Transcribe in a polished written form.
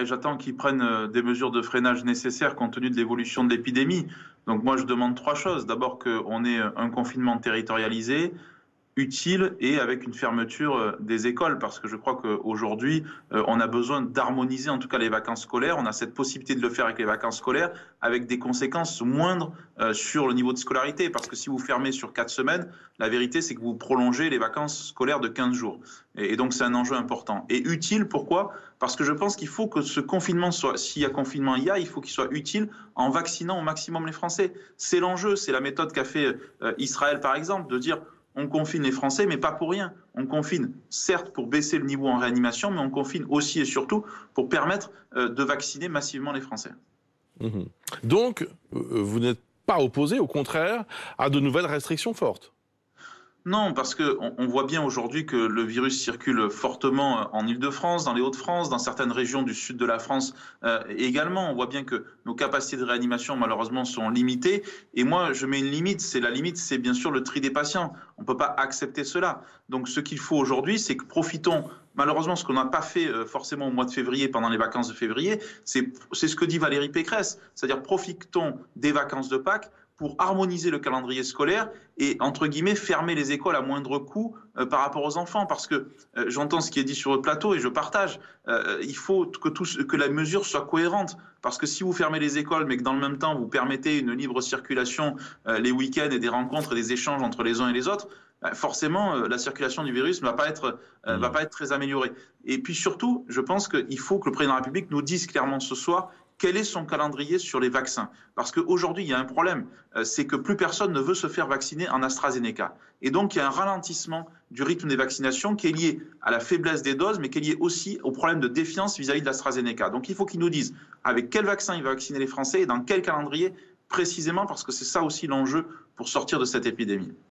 J'attends qu'ils prennent des mesures de freinage nécessaires compte tenu de l'évolution de l'épidémie. Donc moi, je demande trois choses. D'abord qu'on ait un confinement territorialisé, utile et avec une fermeture des écoles, parce que je crois qu'aujourd'hui, on a besoin d'harmoniser en tout cas les vacances scolaires. On a cette possibilité de le faire avec les vacances scolaires, avec des conséquences moindres sur le niveau de scolarité, parce que si vous fermez sur 4 semaines, la vérité c'est que vous prolongez les vacances scolaires de 15 jours. Et donc c'est un enjeu important. Et utile, pourquoi? Parce que je pense qu'il faut que ce confinement soit, s'il y a confinement, il faut qu'il soit utile en vaccinant au maximum les Français. C'est l'enjeu, c'est la méthode qu'a fait Israël par exemple, de dire on confine les Français, mais pas pour rien. On confine, certes, pour baisser le niveau en réanimation, mais on confine aussi et surtout pour permettre de vacciner massivement les Français. Mmh. Donc, vous n'êtes pas opposé, au contraire, à de nouvelles restrictions fortes? Non, parce qu'on voit bien aujourd'hui que le virus circule fortement en Île-de-France, dans les Hauts-de-France, dans certaines régions du sud de la France également. On voit bien que nos capacités de réanimation, malheureusement, sont limitées. Et moi, je mets une limite. La limite, c'est bien sûr le tri des patients. On ne peut pas accepter cela. Donc, ce qu'il faut aujourd'hui, c'est que profitons. Malheureusement, ce qu'on n'a pas fait forcément au mois de février, pendant les vacances de février, c'est ce que dit Valérie Pécresse. C'est-à-dire, profitons des vacances de Pâques pour harmoniser le calendrier scolaire et, entre guillemets, fermer les écoles à moindre coût par rapport aux enfants. Parce que j'entends ce qui est dit sur le plateau et je partage. Il faut que la mesure soit cohérente. Parce que si vous fermez les écoles, mais que dans le même temps, vous permettez une libre circulation les week-ends et des rencontres et des échanges entre les uns et les autres, forcément, la circulation du virus ne va pas être très améliorée. Et puis surtout, je pense qu'il faut que le président de la République nous dise clairement ce soir quel est son calendrier sur les vaccins. Parce qu'aujourd'hui, il y a un problème, c'est que plus personne ne veut se faire vacciner en AstraZeneca. Et donc, il y a un ralentissement du rythme des vaccinations qui est lié à la faiblesse des doses, mais qui est lié aussi au problème de défiance vis-à-vis de l'AstraZeneca. Donc, il faut qu'il nous dise avec quel vaccin il va vacciner les Français et dans quel calendrier précisément, parce que c'est ça aussi l'enjeu pour sortir de cette épidémie.